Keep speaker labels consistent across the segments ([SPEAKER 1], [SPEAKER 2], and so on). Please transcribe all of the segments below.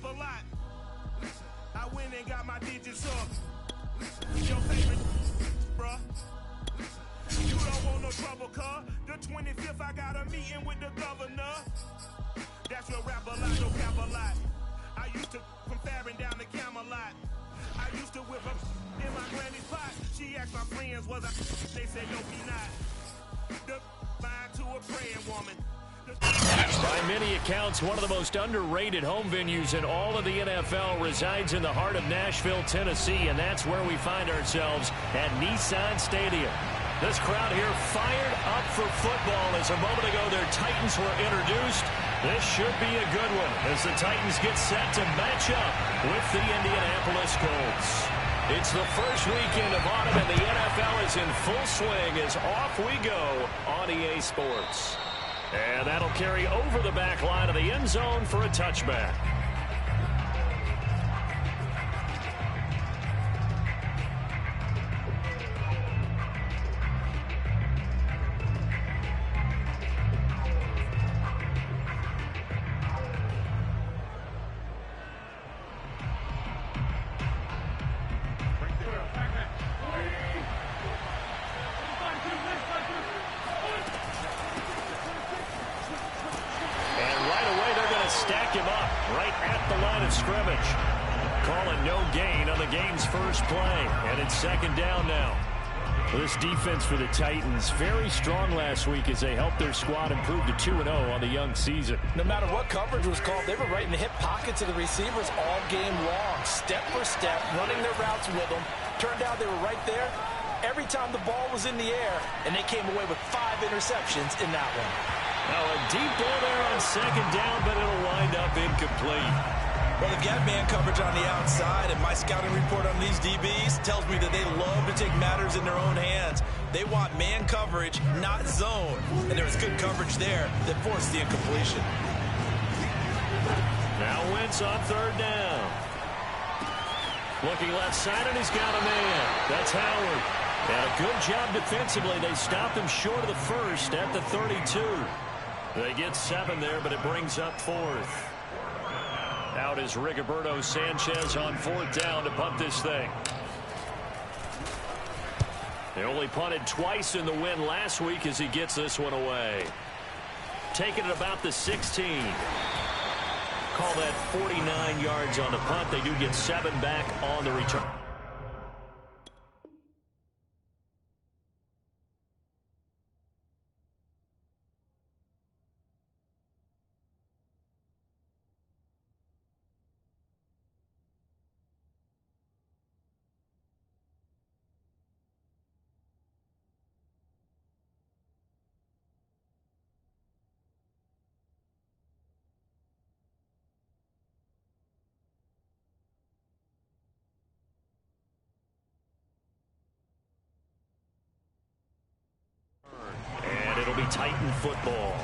[SPEAKER 1] rap a lot. I went and got my digits up. Your favorite, bruh. You don't want no trouble, cuz. The 25th, I got a meeting with the governor. That's your rap a lot, no cap a lot. I used to from Farron down to Camelot. I used to whip up in my granny's pot. She asked my friends, was I? They said, no, be not. The line to a praying woman.
[SPEAKER 2] By many accounts, one of the most underrated home venues in all of the NFL resides in the heart of Nashville, Tennessee, and that's where we find ourselves at Nissan Stadium. This crowd here fired up for football as a moment ago their Titans were introduced. This should be a good one as the Titans get set to match up with the Indianapolis Colts. It's the first weekend of autumn and the NFL is in full swing as off we go on EA Sports. And that'll carry over the back line of the end zone for a touchback. Stack him up right at the line of scrimmage. Calling no gain on the game's first play. And it's second down now. This defense for the Titans, very strong last week as they helped their squad improve to 2-0 on the young season.
[SPEAKER 3] No matter what coverage was called, they were right in the hip pockets of the receivers all game long. Step for step, running their routes with them. Turned out they were right there every time the ball was in the air, and they came away with 5 interceptions in that one.
[SPEAKER 2] Now a deep ball there on second down, but it'll wind up incomplete.
[SPEAKER 3] Well, they've got man coverage on the outside, and my scouting report on these DBs tells me that they love to take matters in their own hands. They want man coverage, not zone. And there was good coverage there that forced the incompletion.
[SPEAKER 2] Now Wentz on third down. Looking left side, and he's got a man. That's Howard. And a good job defensively. They stopped him short of the first at the 32. They get 7 there, but it brings up 4th. Out is Rigoberto Sanchez on 4th down to punt this thing. They only punted twice in the win last week as he gets this one away. Taking it about the 16. Call that 49 yards on the punt. They do get 7 back on the return. It'll be Titan football.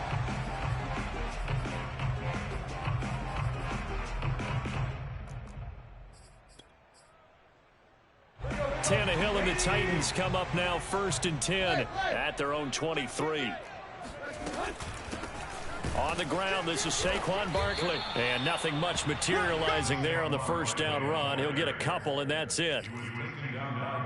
[SPEAKER 2] Tannehill and the Titans come up now 1st and 10 at their own 23. On the ground, this is Saquon Barkley. And nothing much materializing there on the first down run. He'll get a couple, and that's it.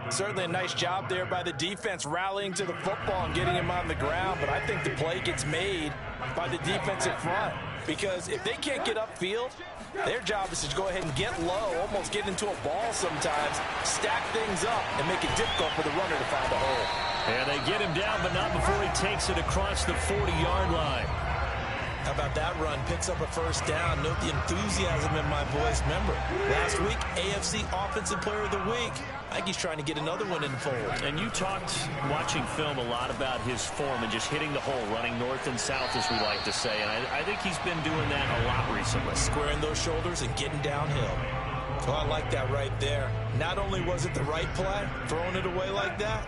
[SPEAKER 3] Certainly a nice job there by the defense rallying to the football and getting him on the ground, but I think the play gets made by the defensive front because if they can't get upfield, their job is to go ahead and get low, almost get into a ball sometimes, stack things up, and make it difficult for the runner to find a hole.
[SPEAKER 2] And they get him down, but not before he takes it across the 40-yard line.
[SPEAKER 3] How about that run? Picks up a first down. Note the enthusiasm in my voice. Remember, last week, AFC Offensive Player of the Week. I think he's trying to get another one in the fold.
[SPEAKER 2] And you talked, watching film, a lot about his form and just hitting the hole, running north and south, as we like to say. And I think he's been doing that a lot recently.
[SPEAKER 3] Squaring those shoulders and getting downhill. Oh, I like that right there. Not only was it the right play, throwing it away like that,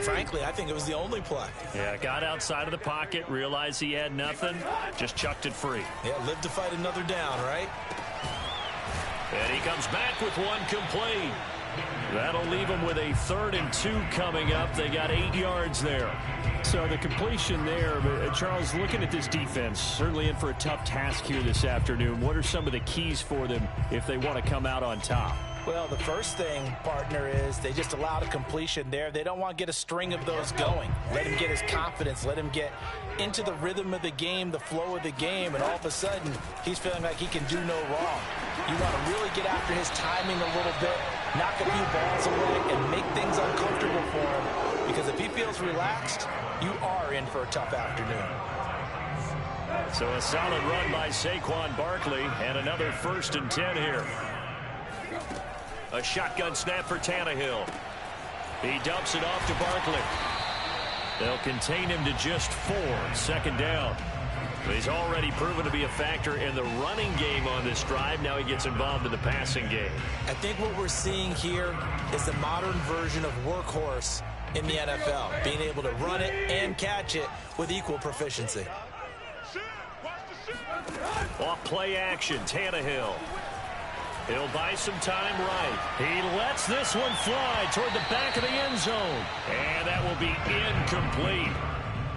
[SPEAKER 3] frankly, I think it was the only play.
[SPEAKER 2] Yeah, got outside of the pocket, realized he had nothing, just chucked it free.
[SPEAKER 3] Yeah, live to fight another down, right?
[SPEAKER 2] And he comes back with one complete. That'll leave them with a 3rd and 2 coming up. They got 8 yards there.
[SPEAKER 4] So the completion there, Charles, looking at this defense, certainly in for a tough task here this afternoon. What are some of the keys for them if they want to come out on top?
[SPEAKER 3] Well, the first thing, partner, is they just allowed a completion there. They don't want to get a string of those going. Let him get his confidence. Let him get into the rhythm of the game, the flow of the game, and all of a sudden, he's feeling like he can do no wrong. You want to really get after his timing a little bit, knock a few balls away, and make things uncomfortable for him. Because if he feels relaxed, you are in for a tough afternoon.
[SPEAKER 2] So a solid run by Saquon Barkley, and another 1st and 10 here. A shotgun snap for Tannehill. He dumps it off to Barkley. They'll contain him to just 4. 2nd down. He's already proven to be a factor in the running game on this drive. Now he gets involved in the passing game.
[SPEAKER 3] I think what we're seeing here is the modern version of workhorse in the NFL, being able to run it and catch it with equal proficiency.
[SPEAKER 2] Off play action, Tannehill. He'll buy some time right. He lets this one fly toward the back of the end zone. And that will be incomplete.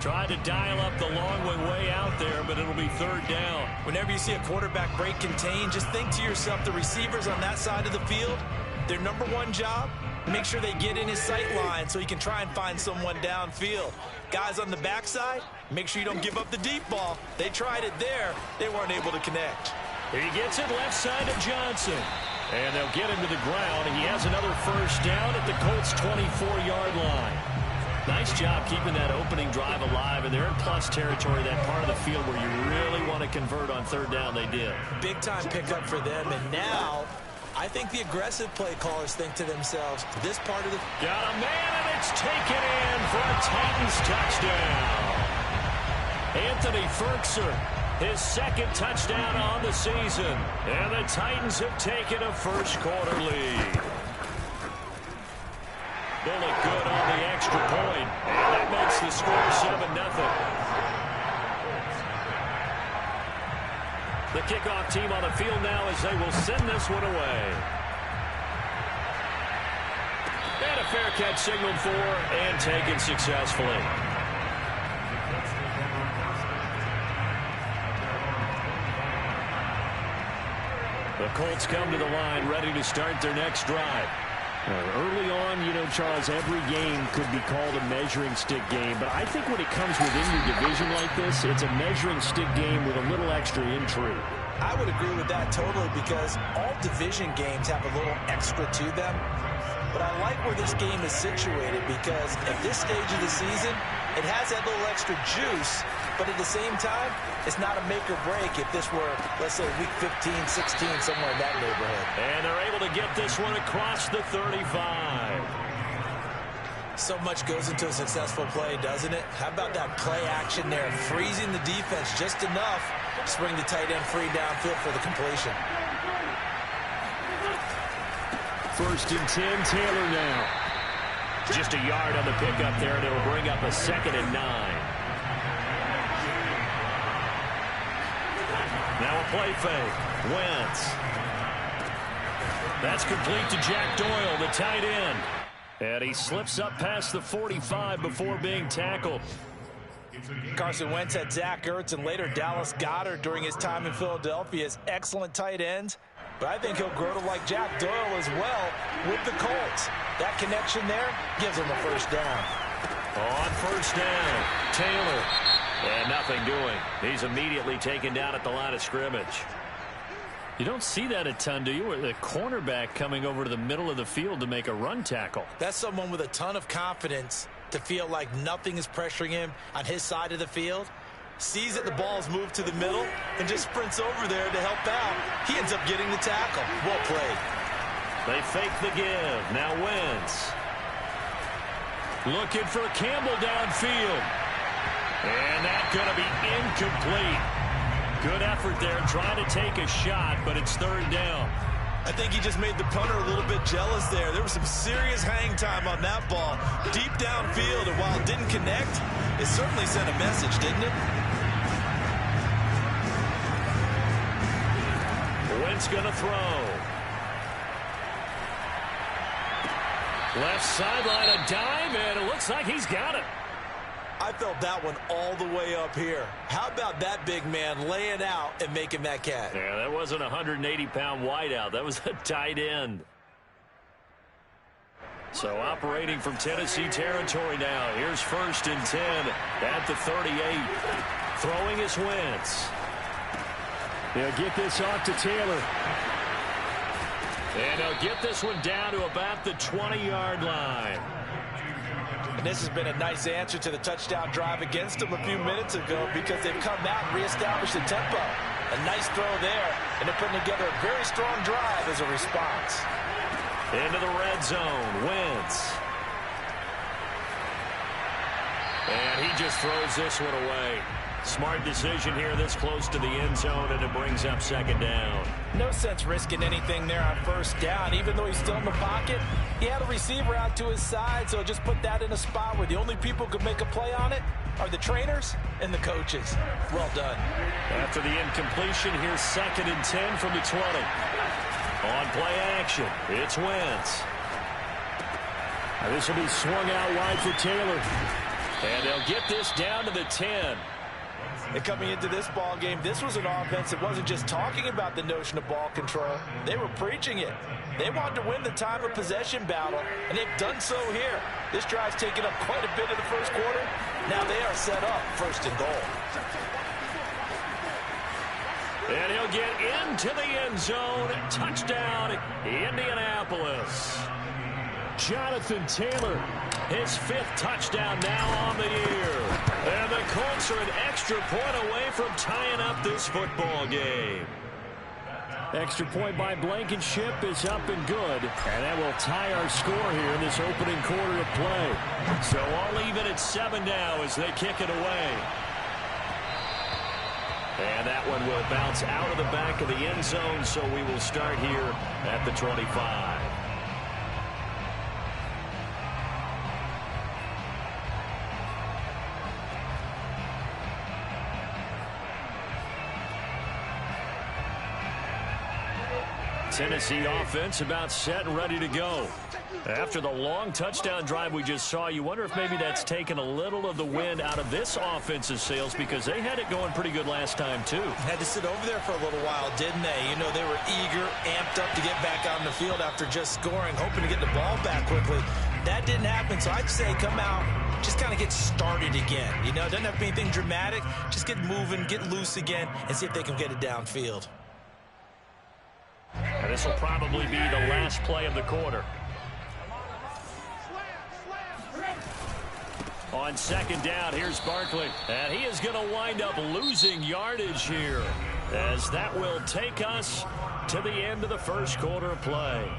[SPEAKER 2] Tried to dial up the long way out there, but it'll be 3rd down.
[SPEAKER 3] Whenever you see a quarterback break contain, just think to yourself, the receivers on that side of the field, their number one job, make sure they get in his sight line so he can try and find someone downfield. Guys on the backside, make sure you don't give up the deep ball. They tried it there. They weren't able to connect.
[SPEAKER 2] He gets it left side to Johnson. And they'll get him to the ground. He has another 1st down at the Colts' 24-yard line. Nice job keeping that opening drive alive. And they're in plus territory, that part of the field where you really want to convert on 3rd down. They did.
[SPEAKER 3] Big-time pickup for them. And now, I think the aggressive play callers think to themselves, this part of the...
[SPEAKER 2] Got a man, and it's taken in for a Titans touchdown. Anthony Ferkser, his 2nd touchdown on the season. And the Titans have taken a 1st quarter lead. They'll look good on the extra point. And that makes the score 7-0. The kickoff team on the field now as they will send this one away. And a fair catch signaled for and taken successfully. The Colts come to the line ready to start their next drive.
[SPEAKER 4] Early on, you know, Charles, every game could be called a measuring stick game. But I think when it comes within your division like this, it's a measuring stick game with a little extra intrigue.
[SPEAKER 3] I would agree with that totally because all division games have a little extra to them. But I like where this game is situated because at this stage of the season, it has that little extra juice. But at the same time, it's not a make or break if this were, let's say, week 15, 16, somewhere in that neighborhood.
[SPEAKER 2] And they're able to get this one across the 35.
[SPEAKER 3] So much goes into a successful play, doesn't it? How about that play action there, freezing the defense just enough to bring the tight end free downfield for the completion.
[SPEAKER 2] 1st and 10, Taylor now. Just a yard on the pickup there, and it'll bring up a 2nd and 9. Now a play fake. Wentz. That's complete to Jack Doyle, the tight end. And he slips up past the 45 before being tackled.
[SPEAKER 3] Carson Wentz had Zach Ertz and later Dallas Goedert during his time in Philadelphia as excellent tight ends. But I think he'll grow to like Jack Doyle as well with the Colts. That connection there gives him a 1st down.
[SPEAKER 2] On 1st down, Taylor. And nothing doing. He's immediately taken down at the line of scrimmage. You don't see that a ton, do you? Where the cornerback coming over to the middle of the field to make a run tackle.
[SPEAKER 3] That's someone with a ton of confidence to feel like nothing is pressuring him on his side of the field. Sees that the ball's moved to the middle and just sprints over there to help out. He ends up getting the tackle. Well played.
[SPEAKER 2] They fake the give. Now Wentz. Looking for Campbell downfield. And that's going to be incomplete. Good effort there, trying to take a shot, but it's 3rd down.
[SPEAKER 3] I think he just made the punter a little bit jealous there. There was some serious hang time on that ball. Deep downfield, and while it didn't connect, it certainly sent a message, didn't it?
[SPEAKER 2] Wentz going to throw. Left sideline, a dive, and it looks like he's got it.
[SPEAKER 3] I felt that one all the way up here. How about that big man laying out and making that catch?
[SPEAKER 2] Yeah, that wasn't a 180-pound wideout. That was a tight end. So operating from Tennessee territory now. Here's 1st and 10 at the 38. Throwing is Wentz.
[SPEAKER 4] They'll get this off to Taylor.
[SPEAKER 2] And they'll get this one down to about the 20-yard line.
[SPEAKER 3] And this has been a nice answer to the touchdown drive against them a few minutes ago because they've come out and reestablished the tempo. A nice throw there, and they're putting together a very strong drive as a response.
[SPEAKER 2] Into the red zone, Wentz. And he just throws this one away. Smart decision here this close to the end zone, and it brings up 2nd down.
[SPEAKER 3] No sense risking anything there on 1st down. Even though he's still in the pocket, he had a receiver out to his side, so just put that in a spot where the only people who could make a play on it are the trainers and the coaches. Well done.
[SPEAKER 2] After the incompletion, here's 2nd and 10 from the 20. On play action, it's Wentz.
[SPEAKER 4] Now this will be swung out wide for Taylor.
[SPEAKER 2] And they'll get this down to the 10.
[SPEAKER 3] And coming into this ball game, this was an offense that wasn't just talking about the notion of ball control. They were preaching it. They wanted to win the time of possession battle, and they've done so here. This drive's taken up quite a bit of the 1st quarter. Now they are set up 1st and goal.
[SPEAKER 2] And he'll get into the end zone. Touchdown, Indianapolis.
[SPEAKER 4] Jonathan Taylor.
[SPEAKER 2] His 5th touchdown now on the year. And the Colts are an extra point away from tying up this football game.
[SPEAKER 4] Extra point by Blankenship is up and good. And that will tie our score here in this opening quarter of play.
[SPEAKER 2] So all even at 7 now as they kick it away. And that one will bounce out of the back of the end zone, so we will start here at the 25. Tennessee offense about set and ready to go. After the long touchdown drive we just saw, you wonder if maybe that's taken a little of the wind out of this offense's sails because they had it going pretty good last time, too.
[SPEAKER 3] Had to sit over there for a little while, didn't they? You know, they were eager, amped up to get back out on the field after just scoring, hoping to get the ball back quickly. That didn't happen, so I'd say come out, just kind of get started again. You know, it doesn't have to be anything dramatic. Just get moving, get loose again, and see if they can get it downfield.
[SPEAKER 2] And this will probably be the last play of the quarter. On 2nd down, here's Barkley. And he is going to wind up losing yardage here, as that will take us to the end of the 1st quarter of play.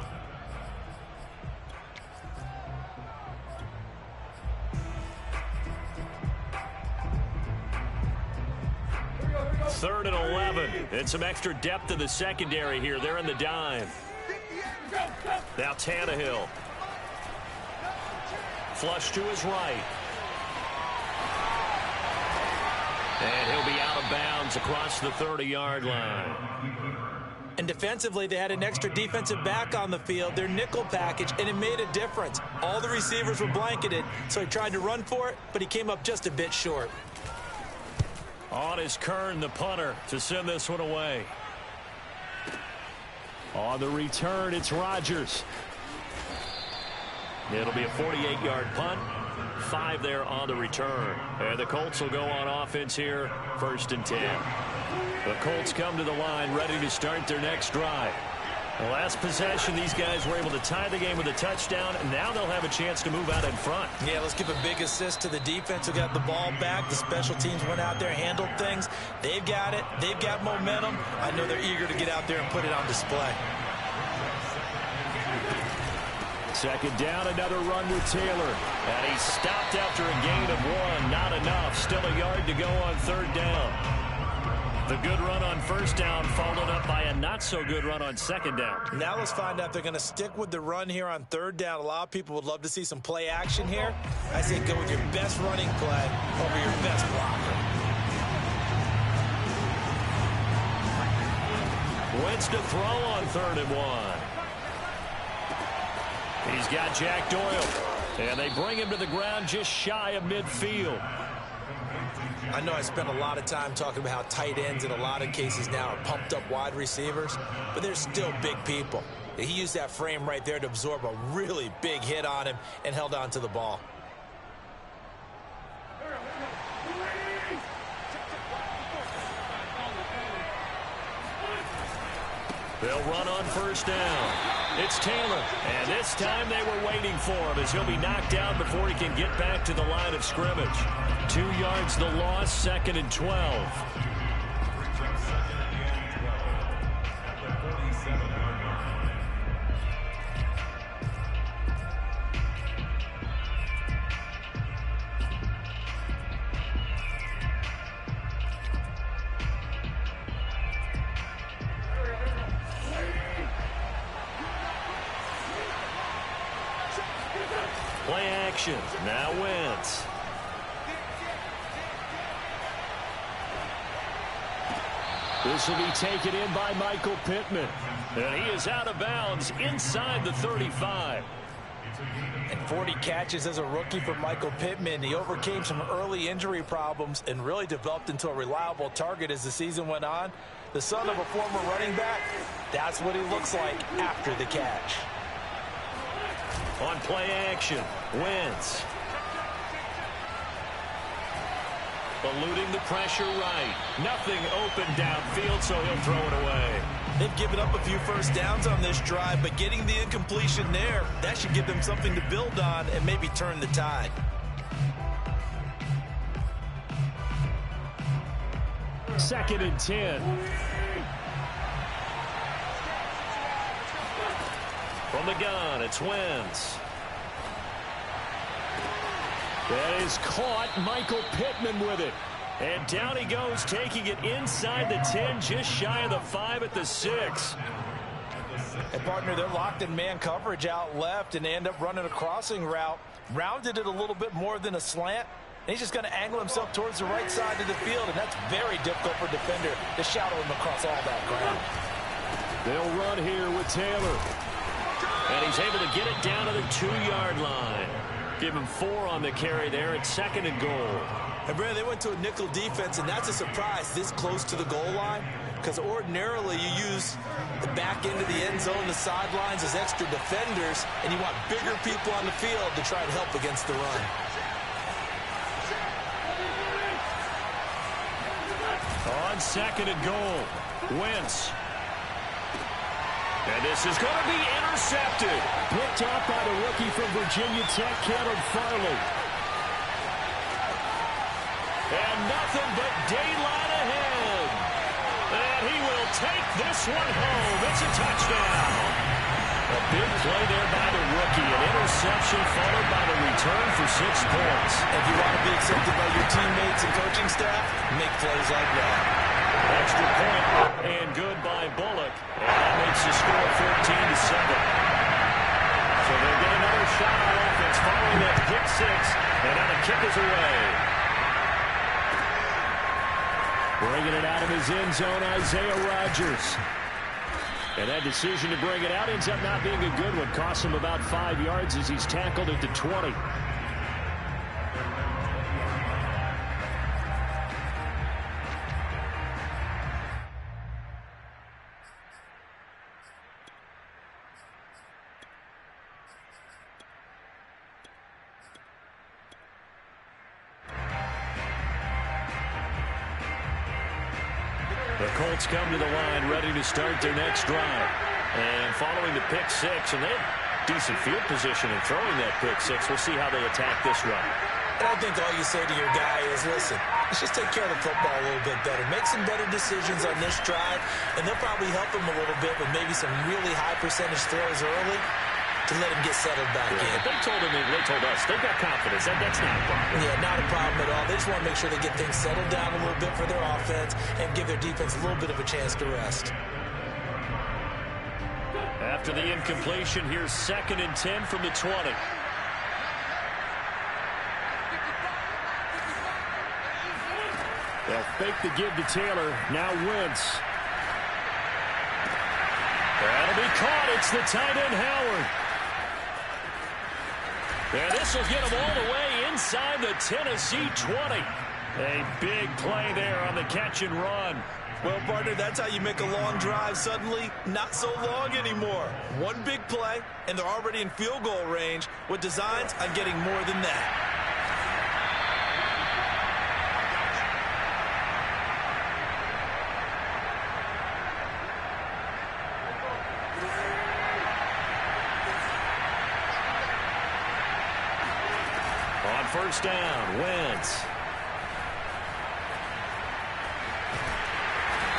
[SPEAKER 2] Third and 11. And some extra depth in the secondary here. They're in the dime. Now Tannehill. Flush to his right. And he'll be out of bounds across the 30-yard line.
[SPEAKER 3] And defensively, they had an extra defensive back on the field, their nickel package, and it made a difference. All the receivers were blanketed, so he tried to run for it, but he came up just a bit short.
[SPEAKER 2] On is Kern, the punter, to send this one away.
[SPEAKER 4] On the return, it's Rodgers.
[SPEAKER 2] It'll be a 48-yard punt. 5 there on the return. And the Colts will go on offense here, 1st and 10. The Colts come to the line ready to start their next drive. The last possession, these guys were able to tie the game with a touchdown, and now they'll have a chance to move out in front.
[SPEAKER 3] Yeah, let's give a big assist to the defense who got the ball back. The special teams went out there, handled things. They've got it. They've got momentum. I know they're eager to get out there and put it on display.
[SPEAKER 4] 2nd down, another run with Taylor.
[SPEAKER 2] And he stopped after a gain of 1. Not enough. Still a yard to go on 3rd down. The good run on 1st down followed up by a not-so-good run on 2nd down.
[SPEAKER 3] Now let's find out if they're going to stick with the run here on 3rd down. A lot of people would love to see some play action here. I say go with your best running play over your best blocker.
[SPEAKER 2] Wentz to throw on 3rd and 1. He's got Jack Doyle. And they bring him to the ground just shy of midfield.
[SPEAKER 3] I know I spent a lot of time talking about how tight ends in a lot of cases now are pumped up wide receivers, but they're still big people. He used that frame right there to absorb a really big hit on him and held on to the ball.
[SPEAKER 2] They'll run on first down. It's Taylor, and this time they were waiting for him as he'll be knocked down before he can get back to the line of scrimmage. 2 yards the loss, 2nd and 12. Play action. Now Wentz. This will be taken in by Michael Pittman. And he is out of bounds inside the 35.
[SPEAKER 3] And 40 catches as a rookie for Michael Pittman. He overcame some early injury problems and really developed into a reliable target as the season went on. The son of a former running back, that's what he looks like after the catch.
[SPEAKER 2] On play action, Wentz. Eluding the pressure right. Nothing open downfield, so he'll throw it away.
[SPEAKER 3] They've given up a few first downs on this drive, but getting the incompletion there, that should give them something to build on and maybe turn the tide.
[SPEAKER 2] Second and 10. From the gun, it's Wentz. That is caught. Michael Pittman with it. And down he goes, taking it inside the 10, just shy of the 5 at the 6.
[SPEAKER 3] And, partner, they're locked in man coverage out left, and they end up running a crossing route. Rounded it a little bit more than a slant. And he's just going to angle himself towards the right side of the field, and that's very difficult for a defender to shadow him across all that ground.
[SPEAKER 2] They'll run here with Taylor. And he's able to get it down to the 2-yard line. Give him 4 on the carry there at 2nd and goal.
[SPEAKER 3] And, Brad, they went to a nickel defense, and that's a surprise this close to the goal line, because ordinarily you use the back end of the end zone, the sidelines as extra defenders, and you want bigger people on the field to try and help against the run.
[SPEAKER 2] On 2nd and goal, Wentz. And this is going to be intercepted. Picked off by the rookie from Virginia Tech, Caleb Farley. And nothing but daylight ahead. And he will take this one home. It's a touchdown. A big play there by the rookie. An interception followed by the return for 6 points.
[SPEAKER 3] If you want to be accepted by your teammates and coaching staff, make plays like that.
[SPEAKER 2] Extra point and good by Bullock. And that makes the score 14-7. So they'll get another shot on offense following that pick 6. And now the kick is away. Bringing it out of his end zone, Isaiah Rodgers. And that decision to bring it out ends up not being a good one. Costs him about 5 yards as he's tackled at the 20. The Colts come to the line ready to start their next drive. And following the pick 6, and they have decent field position in throwing that pick 6. We'll see how they attack this run.
[SPEAKER 3] And I think all you say to your guy is, listen, let's just take care of the football a little bit better. Make some better decisions on this drive, and they'll probably help him a little bit with maybe some really high percentage throws early to let him get settled back in.
[SPEAKER 2] They told him, they told us, they've got confidence. That's not a problem.
[SPEAKER 3] Yeah, not a problem at all. They just want to make sure they get things settled down a little bit for their offense and give their defense a little bit of a chance to rest.
[SPEAKER 2] After the incompletion, here's 2nd and 10 from the 20. They'll fake the give to Taylor. Now Wentz. That'll be caught. It's the tight end, Howard. And this will get him all the way inside the Tennessee 20. A big play there on the catch and run.
[SPEAKER 3] Well, partner, that's how you make a long drive suddenly not so long anymore. One big play, and they're already in field goal range with designs on getting more than that.
[SPEAKER 2] On first down, Wentz.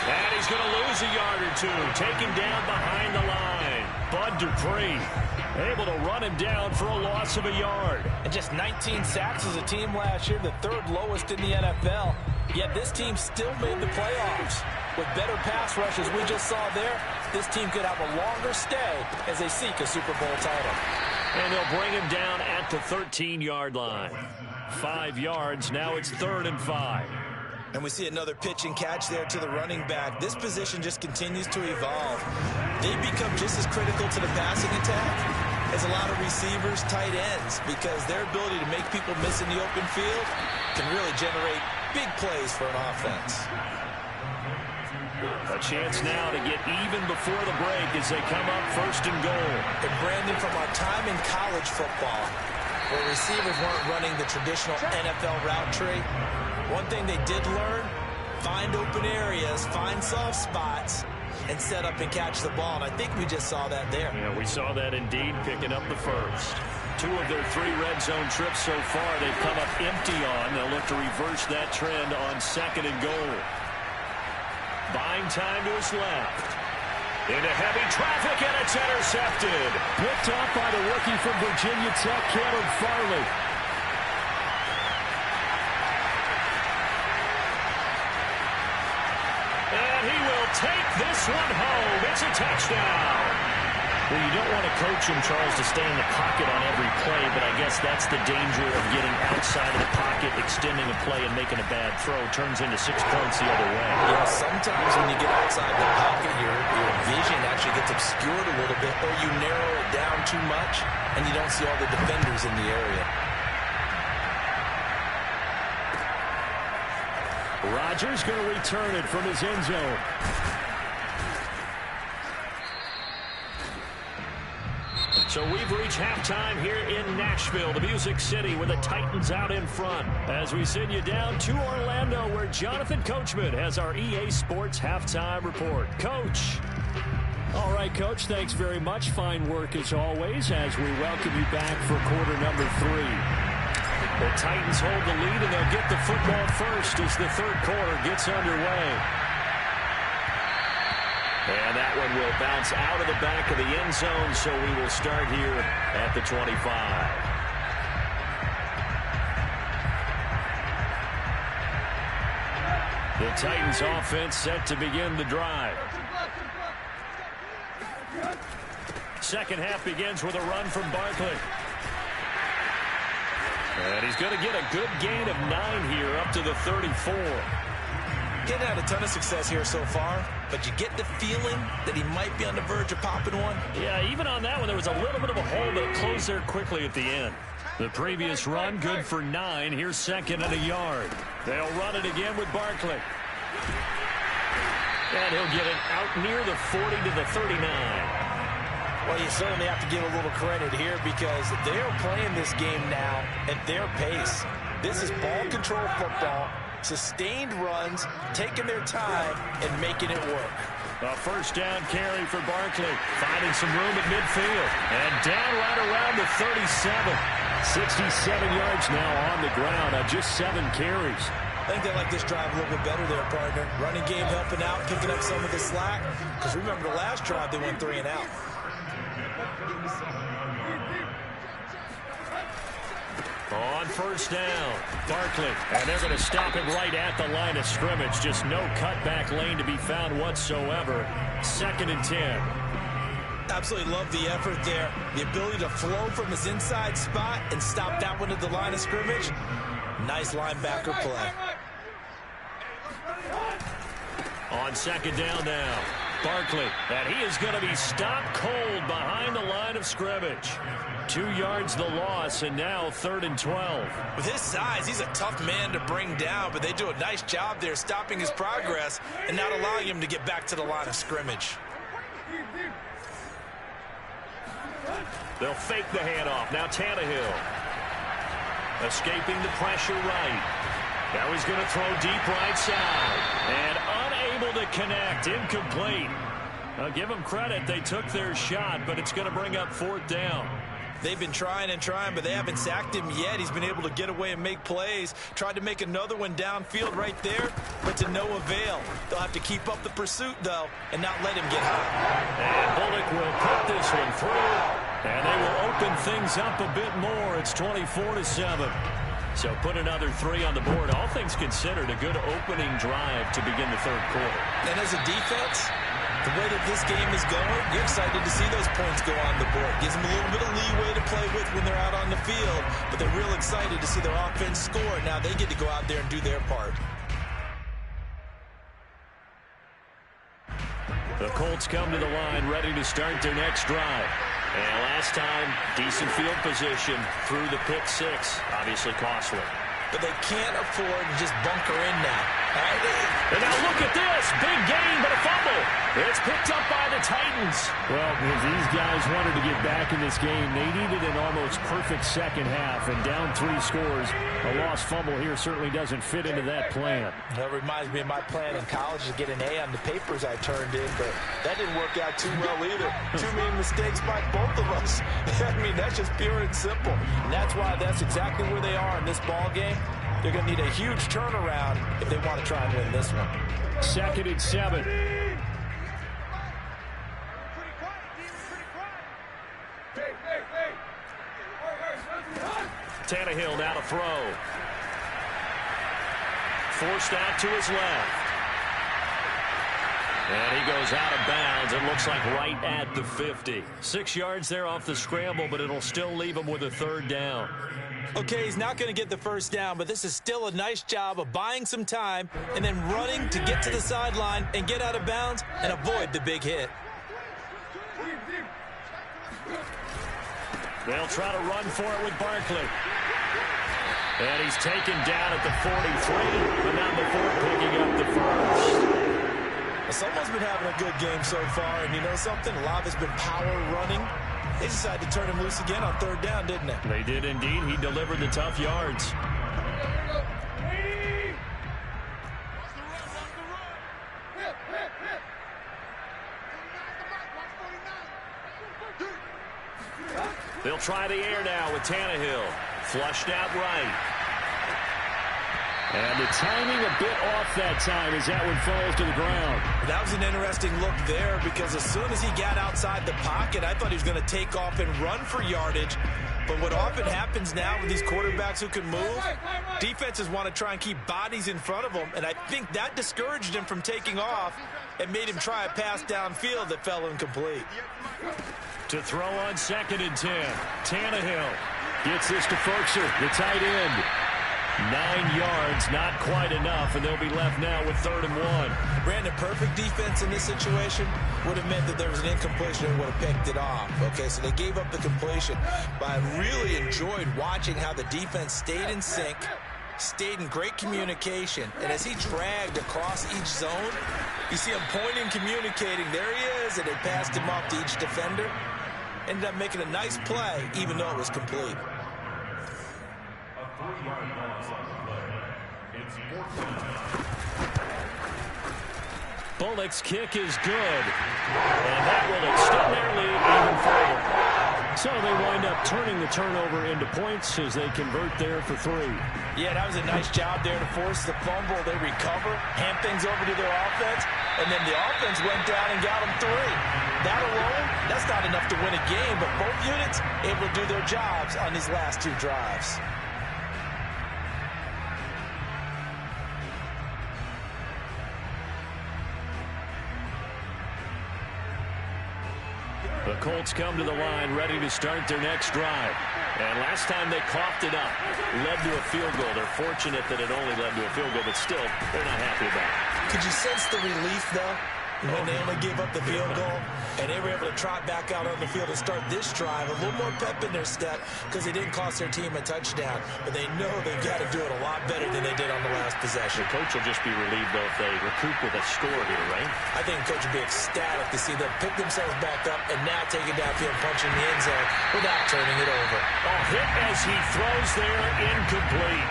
[SPEAKER 2] And he's going to lose a yard or two. Taken down behind the line. Bud Dupree able to run him down for a loss of a yard.
[SPEAKER 3] And just 19 sacks as a team last year, the third lowest in the NFL. Yet this team still made the playoffs. With better pass rushes we just saw there, this team could have a longer stay as they seek a Super Bowl title.
[SPEAKER 2] And they'll bring him down at the 13-yard line. 5 yards, now it's 3rd and 5.
[SPEAKER 3] And we see another pitch and catch there to the running back. This position just continues to evolve. They become just as critical to the passing attack as a lot of receivers, tight ends, because their ability to make people miss in the open field can really generate big plays for an offense.
[SPEAKER 2] A chance now to get even before the break as they come up 1st and goal.
[SPEAKER 3] And Brandon, from our time in college football, where receivers weren't running the traditional NFL route tree, one thing they did learn, find open areas, find soft spots, and set up and catch the ball. And I think we just saw that there.
[SPEAKER 2] Yeah, we saw that indeed, picking up the first. 2 of their 3 red zone trips so far they've come up empty on. They'll look to reverse that trend on 2nd and goal. Buying time to his left. Into heavy traffic, and it's intercepted.
[SPEAKER 4] Picked up by the rookie from Virginia Tech, Caleb Farley.
[SPEAKER 2] And he will take this one home. It's a touchdown. Well, you don't want to coach him, Charles, to stay in the pocket on every play, but I guess that's the danger of getting outside of the pocket, extending a play, and making a bad throw. Turns into 6 points the other way.
[SPEAKER 3] Yeah, sometimes when you get outside the pocket, your vision actually gets obscured a little bit, or you narrow it down too much, and you don't see all the defenders in the area.
[SPEAKER 4] Rodgers going to return it from his end zone.
[SPEAKER 2] So we've reached halftime here in Nashville, the Music City, with the Titans out in front. As we send you down to Orlando, where Jonathan Coachman has our EA Sports halftime report. Coach.
[SPEAKER 4] All right, Coach, thanks very much. Fine work as always as we welcome you back for quarter number 3.
[SPEAKER 2] The Titans hold the lead, and they'll get the football first as the 3rd quarter gets underway. And that one will bounce out of the back of the end zone, so we will start here at the 25. The Titans offense set to begin the drive. Second half begins with a run from Barkley. And he's going to get a good gain of 9 here up to the 34.
[SPEAKER 3] Getting had a ton of success here so far, but you get the feeling that he might be on the verge of popping one.
[SPEAKER 2] Yeah, even on that one, there was a little bit of a hole, but it closed there quickly at the end. The previous run, good for 9. Here's 2nd and a yard. They'll run it again with Barkley. And he'll get it out near the 40 to the 39.
[SPEAKER 3] Well, you certainly have to give a little credit here because they're playing this game now at their pace. This is ball control football. Sustained runs, taking their time, and making it work.
[SPEAKER 2] A first down carry for Barkley, finding some room at midfield. And down right around the 37.
[SPEAKER 4] 67 yards now on the ground on just 7 carries.
[SPEAKER 3] I think they like this drive a little bit better there, partner. Running game helping out, picking up some of the slack. Because remember the last drive, they went 3 and out.
[SPEAKER 2] On first down, Barkley, and they're going to stop him right at the line of scrimmage. Just no cutback lane to be found whatsoever. 2nd and 10.
[SPEAKER 3] Absolutely love the effort there. The ability to flow from his inside spot and stop that one at the line of scrimmage. Nice linebacker play.
[SPEAKER 2] On 2nd down now. Barkley, and he is going to be stopped cold behind the line of scrimmage. 2 yards the loss, and now 3rd and 12.
[SPEAKER 3] With his size, he's a tough man to bring down, but they do a nice job there stopping his progress and not allowing him to get back to the line of scrimmage.
[SPEAKER 2] They'll fake the handoff. Now Tannehill. Escaping the pressure right. Now he's going to throw deep right side. And unable to connect. Incomplete. I'll give them credit. They took their shot, but it's going to bring up 4th down.
[SPEAKER 3] They've been trying and trying, but they haven't sacked him yet. He's been able to get away and make plays. Tried to make another one downfield right there, but to no avail. They'll have to keep up the pursuit, though, and not let him get high.
[SPEAKER 2] And Bullock will put this one through, and they will open things up a bit more. It's 24-7. So put another 3 on the board. All things considered, a good opening drive to begin the 3rd quarter.
[SPEAKER 3] And as a defense, the way that this game is going, you're excited to see those points go on the board. Gives them a little bit of leeway to play with when they're out on the field, but they're real excited to see their offense score. Now they get to go out there and do their part.
[SPEAKER 2] The Colts come to the line, ready to start their next drive. And last time, decent field position through the pick 6. Obviously costly.
[SPEAKER 3] But they can't afford to just bunker in now.
[SPEAKER 2] And now look at this. Big gain, but a fumble. It's picked up by the Titans.
[SPEAKER 4] Well, if these guys wanted to get back in this game, they needed an almost perfect second half. And down 3 scores, a lost fumble here certainly doesn't fit into that plan.
[SPEAKER 3] That reminds me of my plan in college to get an A on the papers I turned in, but that didn't work out too well either. Too many mistakes by both of us. I mean, that's just pure and simple. And that's why that's exactly where they are in this ball game. They're going to need a huge turnaround if they want to try and win this one.
[SPEAKER 4] 2nd and 7.
[SPEAKER 2] Tannehill now to throw. Forced out to his left. And he goes out of bounds. It looks like right at the 50. 6 yards there off the scramble, but it'll still leave him with a 3rd down.
[SPEAKER 3] Okay, he's not going to get the 1st down, but this is still a nice job of buying some time and then running to get to the sideline and get out of bounds and avoid the big hit.
[SPEAKER 2] They'll try to run for it with Barkley. And he's taken down at the 43, but now before picking up the 1st.
[SPEAKER 3] Someone's been having a good game so far, and you know something? A lot has been power running. They decided to turn him loose again on 3rd down, didn't they?
[SPEAKER 2] They did indeed. He delivered the tough yards. They'll try the air now with Tannehill. Flushed out right.
[SPEAKER 4] And the timing a bit off that time as that one falls to the ground.
[SPEAKER 3] That was an interesting look there because as soon as he got outside the pocket, I thought he was going to take off and run for yardage. But what often happens now with these quarterbacks who can move, defenses want to try and keep bodies in front of them, and I think that discouraged him from taking off and made him try a pass downfield that fell incomplete.
[SPEAKER 2] To throw on 2nd and 10. Tannehill gets this to Ferkser, the tight end. 9 yards, not quite enough, and they'll be left now with 3rd and 1.
[SPEAKER 3] Brandon, perfect defense in this situation would have meant that there was an incompletion and would have picked it off. Okay, so they gave up the completion, but I really enjoyed watching how the defense stayed in sync, stayed in great communication, and as he dragged across each zone, you see him pointing, communicating. There he is, and they passed him off to each defender. Ended up making a nice play, even though it was complete.
[SPEAKER 2] Bullock's kick is good, and that will extend their lead even further.
[SPEAKER 4] So they wind up turning the turnover into points as they convert there for 3.
[SPEAKER 3] Yeah, that was a nice job there to force the fumble. They recover, hand things over to their offense, and then the offense went down and got them 3. That alone, that's not enough to win a game, but both units able to do their jobs on these last 2 drives.
[SPEAKER 2] The Colts come to the line ready to start their next drive. And last time they coughed it up, led to a field goal. They're fortunate that it only led to a field goal, but still, they're not happy about it.
[SPEAKER 3] Could you sense the relief, though? when they only gave up the field goal, and they were able to trot back out on the field and start this drive. A little more pep in their step because they didn't cost their team a touchdown. But they know they've got to do it a lot better than they did on the last possession.
[SPEAKER 2] The coach will just be relieved, though, if they recoup with a score here, right?
[SPEAKER 3] I think the coach will be ecstatic to see them pick themselves back up and now take it downfield, punching the end zone without turning it over.
[SPEAKER 2] A hit as he throws there, incomplete.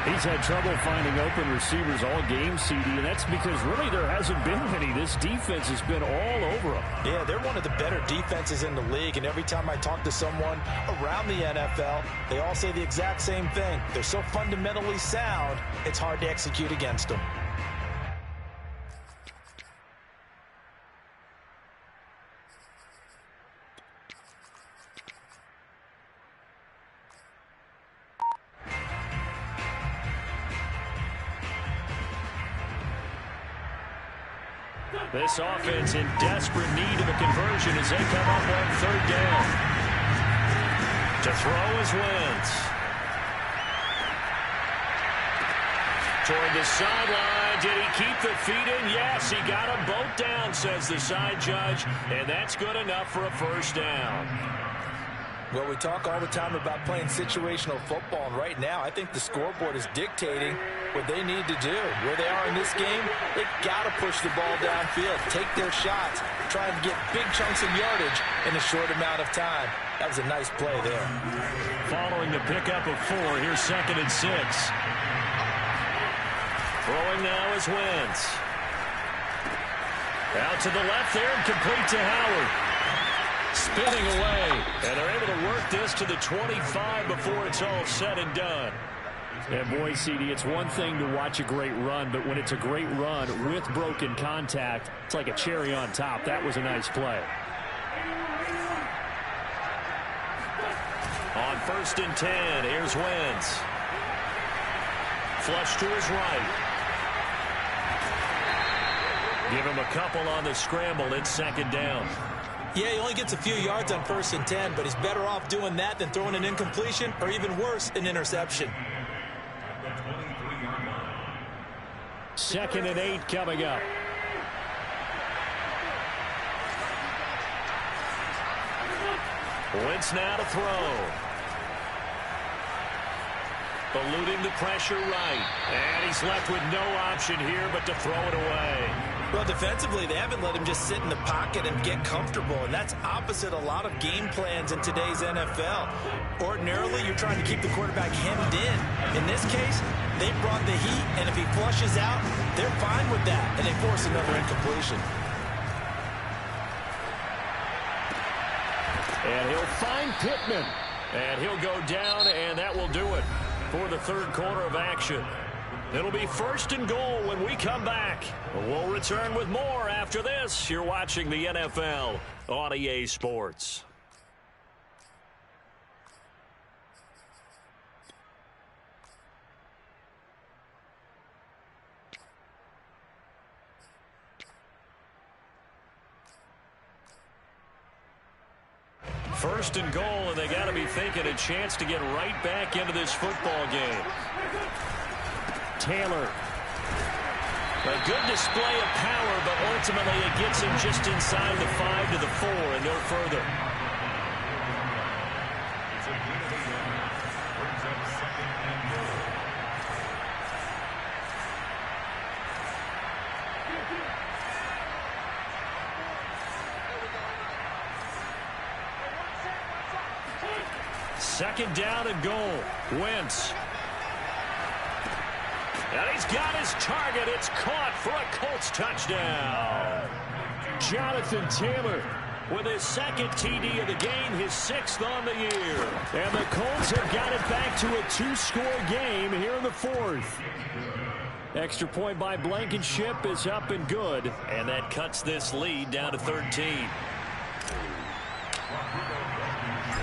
[SPEAKER 4] He's had trouble finding open receivers all game, CD, and that's because really there hasn't been any. This defense has been all over him.
[SPEAKER 3] Yeah, they're one of the better defenses in the league, and every time I talk to someone around the NFL, they all say the exact same thing. They're so fundamentally sound, it's hard to execute against them.
[SPEAKER 2] This offense in desperate need of a conversion as they come up on third down. To throw is Wentz. Toward the sideline. Did he keep the feet in? Yes, he got them both down, says the side judge. And that's good enough for a first down.
[SPEAKER 3] Well, we talk all the time about playing situational football, and right now I think the scoreboard is dictating what they need to do. Where they are in this game, they've got to push the ball downfield, take their shots, trying to get big chunks of yardage in a short amount of time. That was a nice play there.
[SPEAKER 2] Following the pickup of 4, here's 2nd and 6. Throwing now is Wentz. Out to the left there and complete to Howard. Spinning away, and they're able to work this to the 25 before it's all said and done.
[SPEAKER 4] Yeah, boy, CD, it's one thing to watch a great run, but when it's a great run with broken contact, it's like a cherry on top. That was a nice play.
[SPEAKER 2] On 1st and 10, here's Wentz. Flush to his right. Give him a couple on the scramble. It's 2nd down.
[SPEAKER 3] Yeah, he only gets a few yards on 1st and 10, but he's better off doing that than throwing an incompletion or even worse, an interception.
[SPEAKER 4] 2nd and 8 coming up.
[SPEAKER 2] Wentz now to throw. Eluding the pressure right. And he's left with no option here but to throw it away.
[SPEAKER 3] Well, defensively, they haven't let him just sit in the pocket and get comfortable, and that's opposite a lot of game plans in today's NFL. Ordinarily, you're trying to keep the quarterback hemmed in. In this case, they brought the heat, and if he flushes out, they're fine with that, and they force another incompletion.
[SPEAKER 2] And he'll find Pittman. And he'll go down, and that will do it for the 3rd quarter of action. It'll be 1st and goal when we come back. We'll return with more after this. You're watching the NFL on EA Sports. First and goal, and they got to be thinking a chance to get right back into this football game.
[SPEAKER 4] Taylor.
[SPEAKER 2] A good display of power, but ultimately it gets him just inside the 5 to the 4 and no further. Second down and goal. Wentz. And he's got his target. It's caught for a Colts touchdown. Jonathan Taylor with his 2nd TD of the game, his 6th on the year.
[SPEAKER 4] And the Colts have got it back to a 2-score game here in the 4th. Extra point by Blankenship is up and good.
[SPEAKER 2] And that cuts this lead down to 13.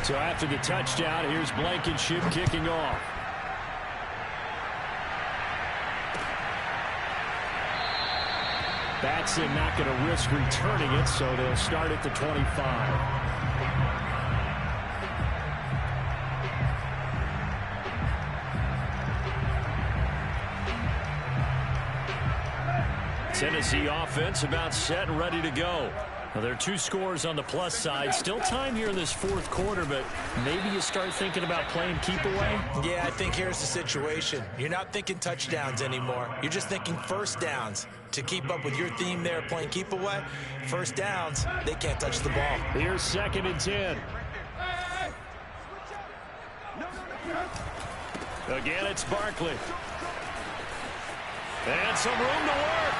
[SPEAKER 4] So after the touchdown, here's Blankenship kicking off. Batson not going to risk returning it, so they'll start at the 25.
[SPEAKER 2] Tennessee offense about set and ready to go. Now, there are 2 scores on the plus side. Still time here in this fourth quarter, but maybe you start thinking about playing keep away?
[SPEAKER 3] Yeah, I think here's the situation. You're not thinking touchdowns anymore. You're just thinking first downs. To keep up with your theme there, playing keep away, first downs, they can't touch the ball.
[SPEAKER 2] Here's 2nd and 10. Again, it's Barkley. And some room to work.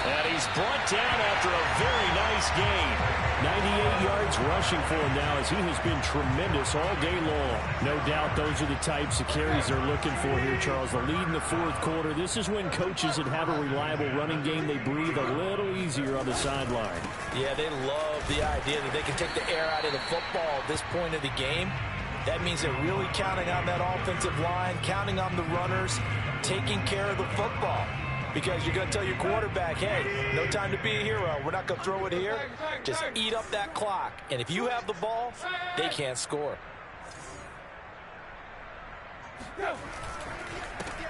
[SPEAKER 2] And he's brought down after a very nice gain. 98 yards rushing for him now as he has been tremendous all day long. No doubt those are the types of carries they're looking for here, Charles. The lead in the fourth quarter. This is when coaches that have a reliable running game, they breathe a little easier on the sideline.
[SPEAKER 3] Yeah, they love the idea that they can take the air out of the football at this point of the game. That means they're really counting on that offensive line, counting on the runners, taking care of the football. Because you're going to tell your quarterback, hey, no time to be a hero. We're not going to throw it here. Just eat up that clock. And if you have the ball, they can't score.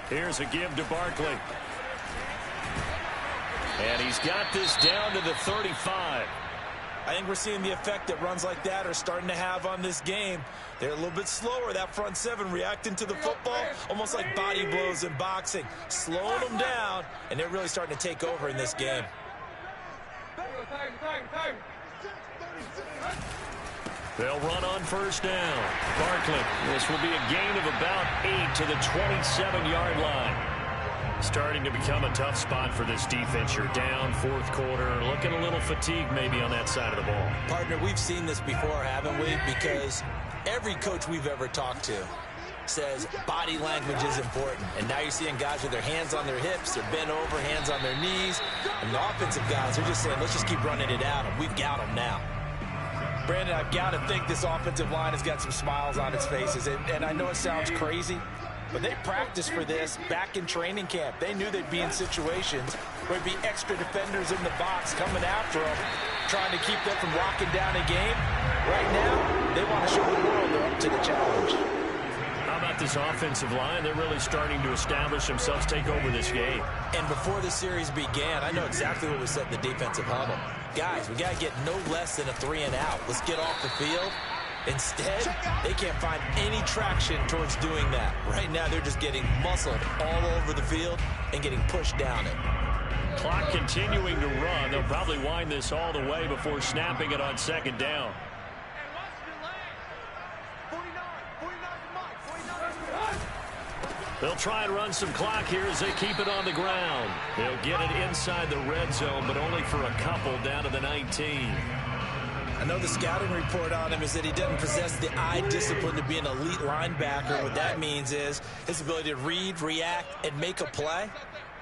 [SPEAKER 2] Here's a give to Barkley. And he's got this down to the 35.
[SPEAKER 3] I think we're seeing the effect that runs like that are starting to have on this game. They're a little bit slower, that front seven, reacting to the football, almost like body blows in boxing, slowing them down, and they're really starting to take over in this game.
[SPEAKER 2] They'll run on first down. Barkley, this will be a gain of about 8 to the 27-yard line. Starting to become a tough spot for this defense. You're down fourth quarter, looking a little fatigued maybe on that side of the ball.
[SPEAKER 3] Partner, we've seen this before, haven't we? Because every coach we've ever talked to says body language is important. And now you're seeing guys with their hands on their hips, they're bent over, hands on their knees. And the offensive guys are just saying, let's just keep running it out, and we've got them now. Brandon, I've got to think this offensive line has got some smiles on its faces. And I know it sounds crazy, but they practiced for this back in training camp. They knew they'd be in situations where there'd be extra defenders in the box coming after them, trying to keep them from locking down a game. Right now, they want to show the world they're up to the challenge.
[SPEAKER 2] How about this offensive line? They're really starting to establish themselves, take over this game.
[SPEAKER 3] And before the series began, I know exactly what we said in the defensive huddle. Guys, we got to get no less than a 3-and-out. Let's get off the field. Instead, they can't find any traction towards doing that. Right now, they're just getting muscled all over the field and getting pushed down it.
[SPEAKER 2] Clock continuing to run. They'll probably wind this all the way before snapping it on second down. They'll try and run some clock here as they keep it on the ground. They'll get it inside the red zone, but only for a couple down to the 19.
[SPEAKER 3] I know the scouting report on him is that he doesn't possess the eye discipline to be an elite linebacker. What that means is his ability to read, react, and make a play.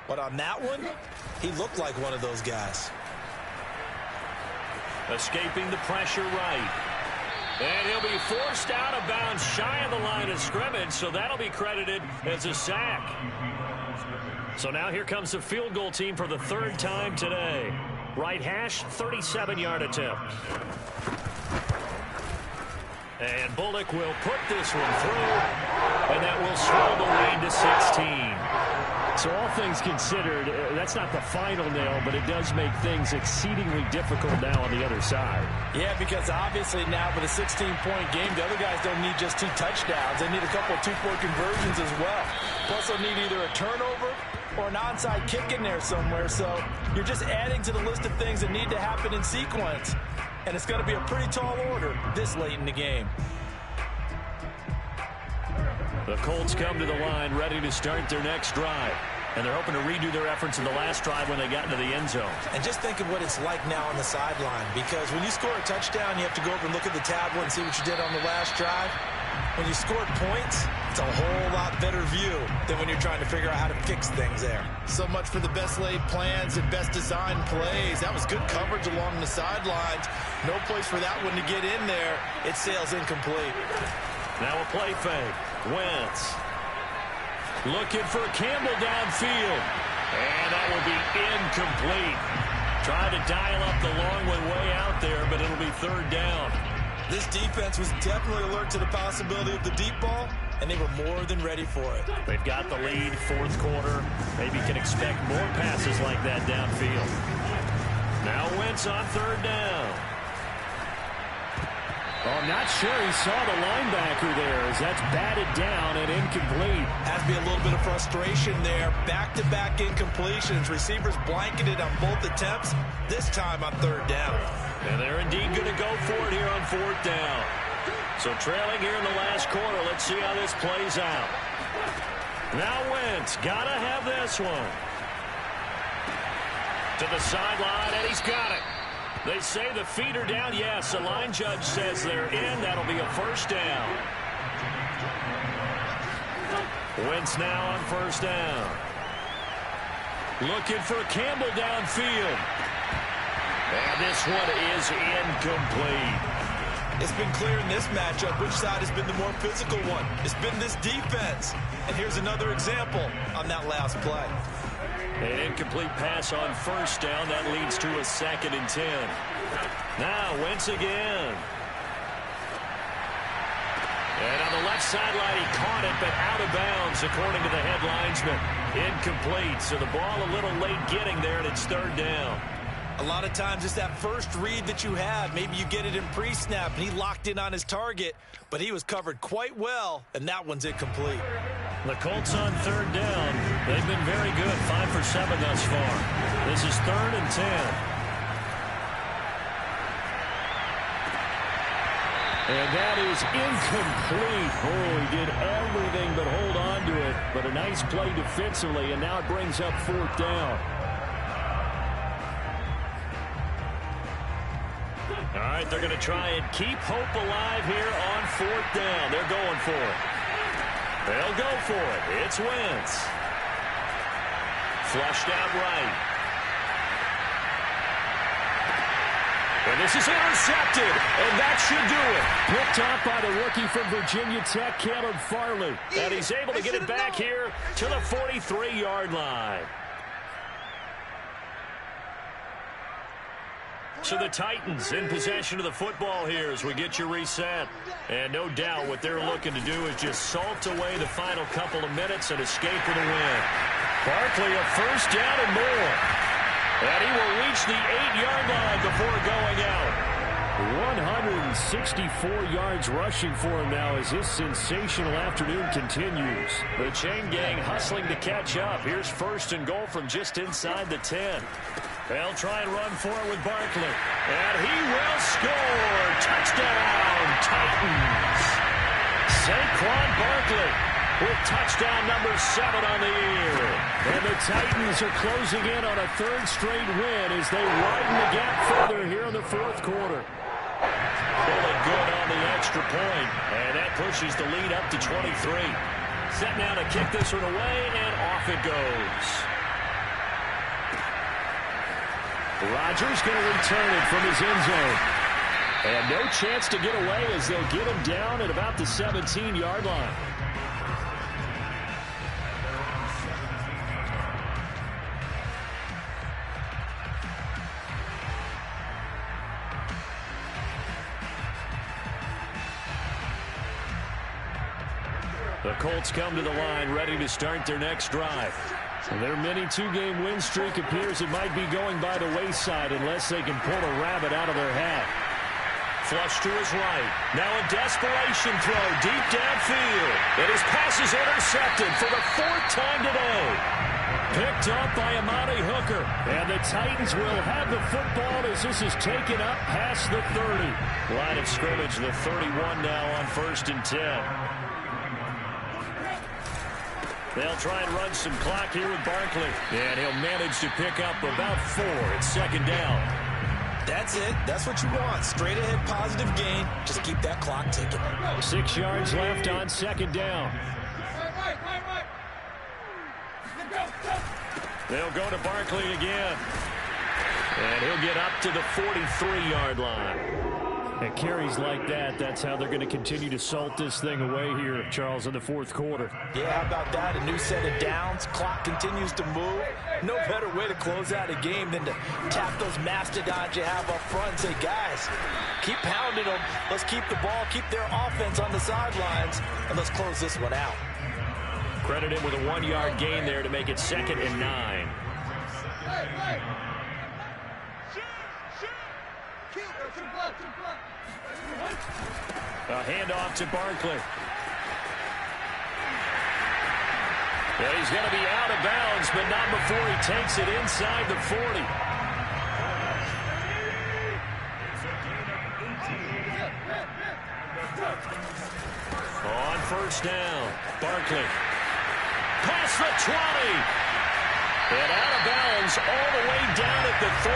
[SPEAKER 3] But on that one, he looked like one of those guys.
[SPEAKER 2] Escaping the pressure right. And he'll be forced out of bounds shy of the line of scrimmage, so that'll be credited as a sack. So now here comes the field goal team for the third time today. Right hash, 37-yard attempt. And Bullock will put this one through, and that will swell the lead to 16. So all things considered, that's not the final nail, but it does make things exceedingly difficult now on the other side.
[SPEAKER 3] Yeah, because obviously now with a 16-point game, the other guys don't need just 2 touchdowns. They need a couple of 2-point conversions as well. Plus they'll need either a turnover or an onside kick in there somewhere. So you're just adding to the list of things that need to happen in sequence. And it's going to be a pretty tall order this late in the game.
[SPEAKER 2] The Colts come to the line ready to start their next drive. And they're hoping to redo their efforts in the last drive when they got into the end zone. And just think of what it's like now on the sideline. Because when you score a touchdown, you have to go over and look at the tablet and see what you did on the last drive. When you scored points, it's a whole lot better view than when you're trying to figure out how to fix things there. So much for the best laid plans and best designed plays. That was good coverage along the sidelines. No place for that one to get in there. It sails incomplete. Now a play fake. Wentz looking for Campbell downfield. And that will be incomplete. Trying to dial up the long one way out there, but it'll be third down. This defense was definitely alert to the possibility of the deep ball,
[SPEAKER 3] and they were more than ready for it.
[SPEAKER 2] They've got the lead, fourth quarter. Maybe can expect more passes like that downfield. Now Wentz on third down.
[SPEAKER 4] Oh, I'm not sure he saw the linebacker there as that's batted down and incomplete.
[SPEAKER 3] Has to be a little bit of frustration there. Back-to-back incompletions. Receivers blanketed on both attempts, this time on third down.
[SPEAKER 2] And they're indeed going to go for it here on fourth down. So trailing here in the last quarter. Let's see how this plays out. Now Wentz, got to have this one. To the sideline, and he's got it. They say the feet are down. Yes, the line judge says they're in. That'll be a first down. Wentz now on first down. Looking for Campbell downfield. And this one is incomplete.
[SPEAKER 3] It's been clear in this matchup which side has been the more physical one. It's been this defense. And here's another example on that last play.
[SPEAKER 2] An incomplete pass on first down. That leads to a 2nd and 10. Now Wentz again. And on the left sideline, he caught it, but out of bounds, according to the head linesman. Incomplete. So the ball a little late getting there, and it's third down.
[SPEAKER 3] A lot of times it's that first read that you have. Maybe you get it in pre-snap, and he locked in on his target, but he was covered quite well, and that one's incomplete.
[SPEAKER 2] The Colts on third down. They've been very good, 5 for 7 thus far. This is 3rd and 10.
[SPEAKER 4] And that is incomplete. Oh, he did everything but hold on to it. But a nice play defensively, and now it brings up fourth down.
[SPEAKER 2] All right, they're going to try and keep hope alive here on fourth down. They're going for it. They'll go for it. It's Wentz. Flushed out right. And this is intercepted, and that should do it.
[SPEAKER 4] Picked off by the rookie from Virginia Tech, Caleb Farley.
[SPEAKER 2] And he's able to get it back here to the 43-yard line. So the Titans in possession of the football here as we get you reset. And no doubt what they're looking to do is just salt away the final couple of minutes and escape with a win. Barkley a first down and more. And he will reach the 8-yard line before going out.
[SPEAKER 4] 164 yards rushing for him now as this sensational afternoon continues.
[SPEAKER 2] The chain gang hustling to catch up. Here's first and goal from just inside the 10. They'll try and run for it with Barkley. And he will score. Touchdown, Titans. Saquon Barkley with touchdown number 7 on the year.
[SPEAKER 4] And the Titans are closing in on a 3rd straight win as they widen the gap further here in the fourth quarter.
[SPEAKER 2] Pulling good on the extra point. And that pushes the lead up to 23. Set now to kick this one away, and off it goes.
[SPEAKER 4] Rodgers going to return it from his end zone. And no chance to get away as they'll get him down at about the 17-yard line.
[SPEAKER 2] The Colts come to the line ready to start their next drive.
[SPEAKER 4] Their mini 2-game win streak appears it might be going by the wayside unless they can pull a rabbit out of their hat.
[SPEAKER 2] Flush to his right. Now a desperation throw deep downfield. And his pass is intercepted for the 4th time today.
[SPEAKER 4] Picked up by Amani Hooker. And the Titans will have the football as this is taken up past the 30.
[SPEAKER 2] Line of scrimmage, the 31 now on 1st and 10. They'll try and run some clock here with Barkley. And he'll manage to pick up about 4. It's 2nd down.
[SPEAKER 3] That's it. That's what you want. Straight ahead positive gain. Just keep that clock ticking.
[SPEAKER 4] 6 yards left on 2nd down.
[SPEAKER 2] They'll go to Barkley again. And he'll get up to the 43-yard line. And carries like that, that's how they're going to continue to salt this thing away here, Charles, in the fourth quarter.
[SPEAKER 3] Yeah, how about that? A new set of downs. Clock continues to move. No better way to close out a game than to tap those mastodons you have up front and say, guys, keep pounding them. Let's keep the ball, keep their offense on the sidelines, and let's close this one out.
[SPEAKER 2] Credit him with a 1-yard gain there to make it 2nd and 9. A handoff to Barkley. And he's going to be out of bounds, but not before he takes it inside the 40. On first down, Barkley. Past the 20. And out of bounds all the way down at the 3.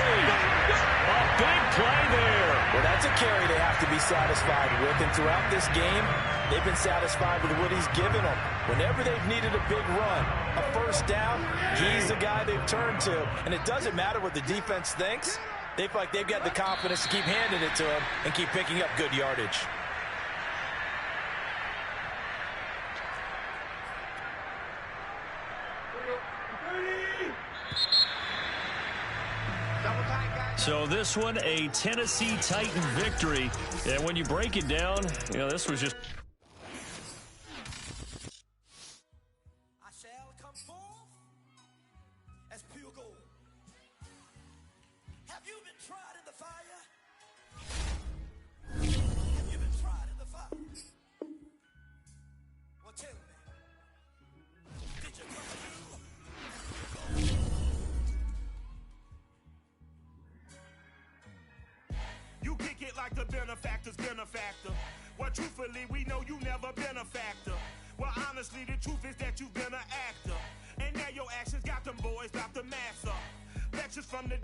[SPEAKER 2] A big play there.
[SPEAKER 3] Well, that's a carry they have to be satisfied with. And throughout this game, they've been satisfied with what he's given them. Whenever they've needed a big run, a first down, he's the guy they've turned to. And it doesn't matter what the defense thinks. They feel like they've got the confidence to keep handing it to him and keep picking up good yardage.
[SPEAKER 2] So this one, a Tennessee Titan victory. And when you break it down, you know, this was just...
[SPEAKER 5] I shall come forth as pure gold. Have you been tried in the fire? Have you been tried in the fire? Well, tell me. Did you come through?
[SPEAKER 1] You kick it like the benefactor's benefactor. Well, truthfully, we know you never been a factor. Well, honestly, the truth is that you've been an actor. And now your actions got them boys about to mass up. Lectures from the